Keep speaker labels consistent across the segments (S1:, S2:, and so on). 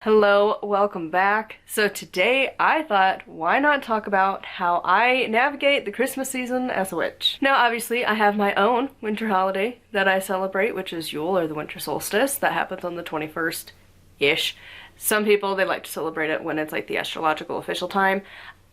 S1: Hello, welcome back. So today I thought, why not talk about how I navigate the Christmas season as a witch? Now obviously I have my own winter holiday that I celebrate, which is Yule, or the winter solstice. That happens on the 21st-ish. Some people, they like to celebrate it when it's like the astrological official time.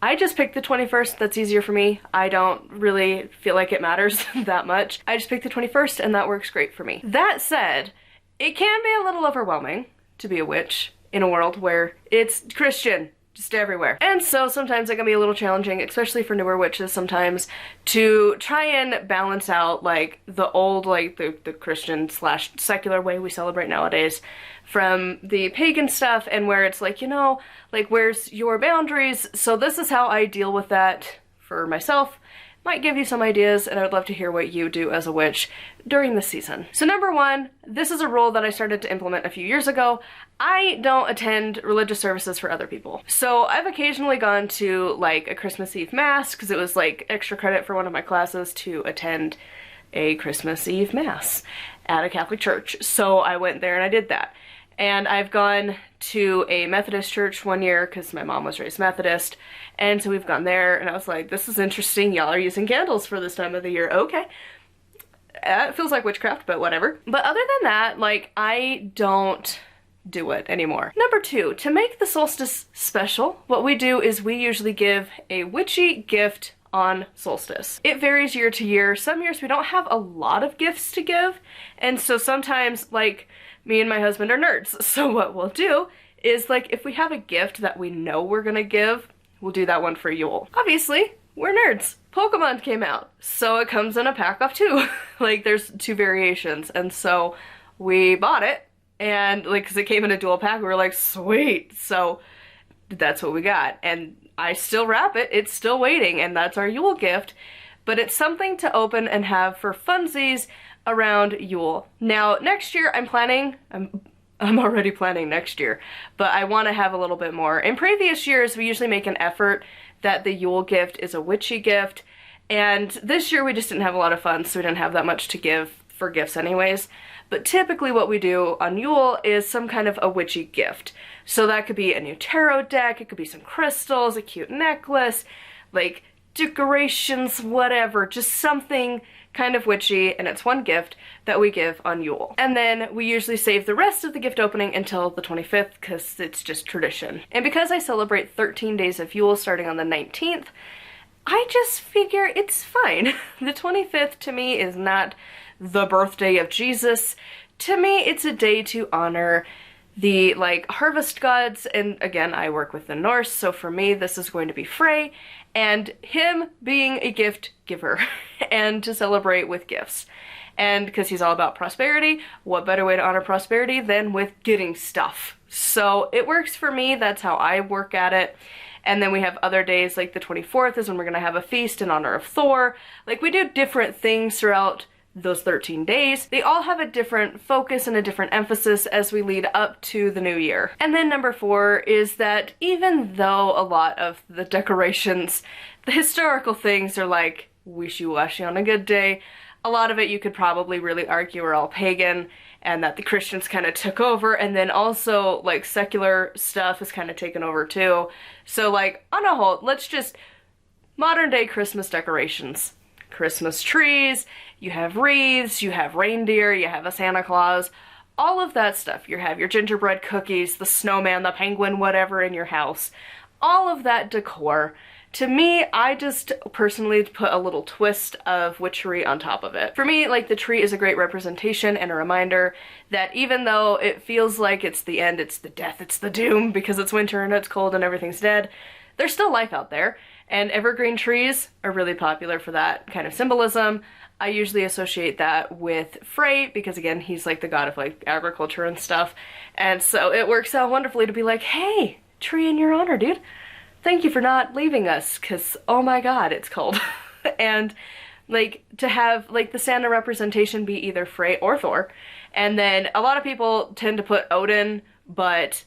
S1: I just picked the 21st, that's easier for me. I don't really feel like it matters that much. I just picked the 21st and that works great for me. That said, it can be a little overwhelming to be a witch in a world where it's Christian just everywhere. And so sometimes it can be a little challenging, especially for newer witches sometimes, to try and balance out like the old, like the Christian slash secular way we celebrate nowadays from the pagan stuff, and where it's like, you know, like where's your boundaries? So this is how I deal with that for myself. Might give you some ideas, and I would love to hear what you do as a witch during the season. So number one, this is a rule that I started to implement a few years ago. I don't attend religious services for other people. So I've occasionally gone to like a Christmas Eve mass because it was like extra credit for one of my classes to attend a Christmas Eve mass at a Catholic church. So I went there and I did that. And I've gone to a Methodist church one year because my mom was raised Methodist. And so we've gone there and I was like, this is interesting. Y'all are using candles for this time of the year. Okay. It feels like witchcraft, but whatever. But other than that, like, I don't do it anymore. Number two, to make the solstice special, what we do is we usually give a witchy gift on solstice. It varies year to year. Some years we don't have a lot of gifts to give. And so sometimes, like, me and my husband are nerds. So what we'll do is, like, if we have a gift that we know we're gonna give, we'll do that one for Yule. Obviously, we're nerds. Pokemon came out, so it comes in a pack of two. Like, there's two variations, and so we bought it, and like, because it came in a dual pack, we were like, sweet. So that's what we got, and I still wrap it. It's still waiting, and that's our Yule gift. But it's something to open and have for funsies around Yule. Now, next year I'm already planning next year, but I want to have a little bit more. In previous years, we usually make an effort that the Yule gift is a witchy gift, and this year we just didn't have a lot of fun, so we didn't have that much to give for gifts anyways. But typically what we do on Yule is some kind of a witchy gift. So that could be a new tarot deck, it could be some crystals, a cute necklace, like decorations, whatever, just something kind of witchy, and it's one gift that we give on Yule. And then we usually save the rest of the gift opening until the 25th because it's just tradition. And because I celebrate 13 days of Yule starting on the 19th, I just figure it's fine. The 25th to me is not the birthday of Jesus. To me, it's a day to honor the like harvest gods, and again, I work with the Norse, so for me this is going to be Frey and him being a gift giver and to celebrate with gifts. And because he's all about prosperity, what better way to honor prosperity than with getting stuff? So it works for me, that's how I work at it. And then we have other days, like the 24th is when we're gonna have a feast in honor of Thor. Like, we do different things throughout those 13 days. They all have a different focus and a different emphasis as we lead up to the new year. And then number four is that even though a lot of the decorations, the historical things are like wishy-washy on a good day, a lot of it you could probably really argue are all pagan and that the Christians kind of took over, and then also like secular stuff is kind of taken over too. So like, on a whole, let's just modern day Christmas decorations. Christmas trees, you have wreaths, you have reindeer, you have a Santa Claus, all of that stuff. You have your gingerbread cookies, the snowman, the penguin, whatever in your house. All of that decor. To me, I just personally put a little twist of witchery on top of it. For me, like, the tree is a great representation and a reminder that even though it feels like it's the end, it's the death, it's the doom because it's winter and it's cold and everything's dead, there's still life out there. And evergreen trees are really popular for that kind of symbolism. I usually associate that with Frey because, again, he's like the god of like agriculture and stuff. And so it works out wonderfully to be like, hey, tree in your honor, dude. Thank you for not leaving us because, oh my god, it's cold. And like, to have like the Santa representation be either Frey or Thor. And then a lot of people tend to put Odin, but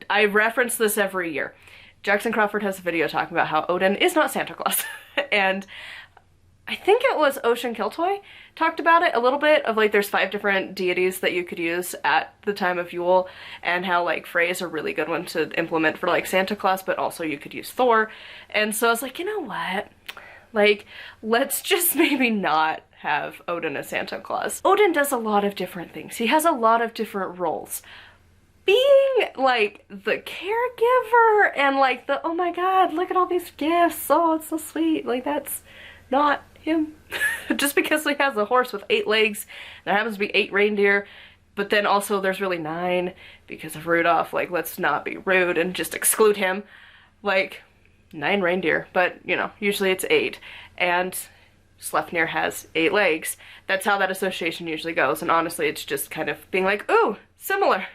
S1: I reference this every year. Jackson Crawford has a video talking about how Odin is not Santa Claus. And I think it was Ocean Kiltoy talked about it a little bit, of like there's 5 different deities that you could use at the time of Yule, and how like Frey is a really good one to implement for like Santa Claus, but also you could use Thor. And so I was like, you know what? Like, let's just maybe not have Odin as Santa Claus. Odin does a lot of different things. He has a lot of different roles. Being like the caregiver and like the, oh my god, look at all these gifts, oh it's so sweet, like that's not him. Just because he has a horse with 8 legs, there happens to be 8 reindeer, but then also there's really 9 because of Rudolph. Like, let's not be rude and just exclude him. Like, 9 reindeer, but you know, usually it's 8. And Sleipnir has 8 legs. That's how that association usually goes, and honestly it's just kind of being like, ooh, similar.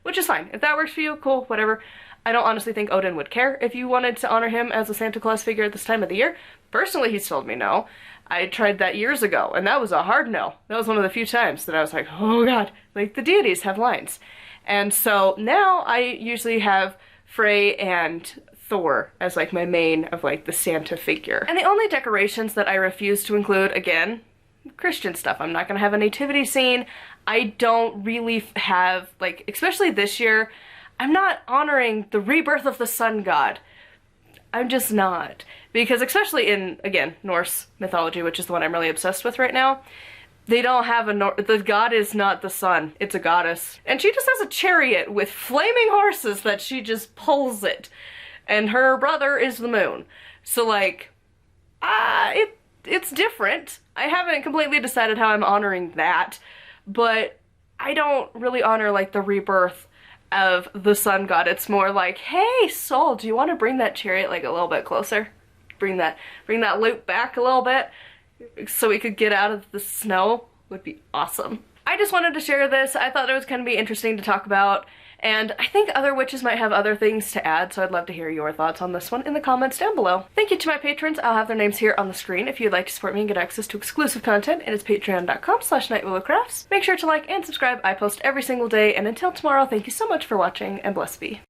S1: Which is fine. If that works for you, cool, whatever. I don't honestly think Odin would care if you wanted to honor him as a Santa Claus figure at this time of the year. Personally, he's told me no. I tried that years ago, and that was a hard no. That was one of the few times that I was like, oh god, like the deities have lines. And so now I usually have Frey and Thor as like my main of like the Santa figure. And the only decorations that I refuse to include, again, Christian stuff. I'm not gonna have a nativity scene. I don't really have, like, especially this year, I'm not honoring the rebirth of the sun god. I'm just not. Because especially in, again, Norse mythology, which is the one I'm really obsessed with right now, they don't have the god is not the sun, it's a goddess. And she just has a chariot with flaming horses that she just pulls it. And her brother is the moon. So like, it's different. I haven't completely decided how I'm honoring that, but I don't really honor like the rebirth of the sun god. It's more like, hey Sol, do you want to bring that chariot like a little bit closer? Bring that loop back a little bit so we could get out of the snow. Would be awesome. I just wanted to share this. I thought it was gonna be interesting to talk about, and I think other witches might have other things to add, so I'd love to hear your thoughts on this one in the comments down below. Thank you to my patrons. I'll have their names here on the screen if you'd like to support me and get access to exclusive content. It is patreon.com/nightwillowcrafts. Make sure to like and subscribe. I post every single day, and until tomorrow, thank you so much for watching, and bless be.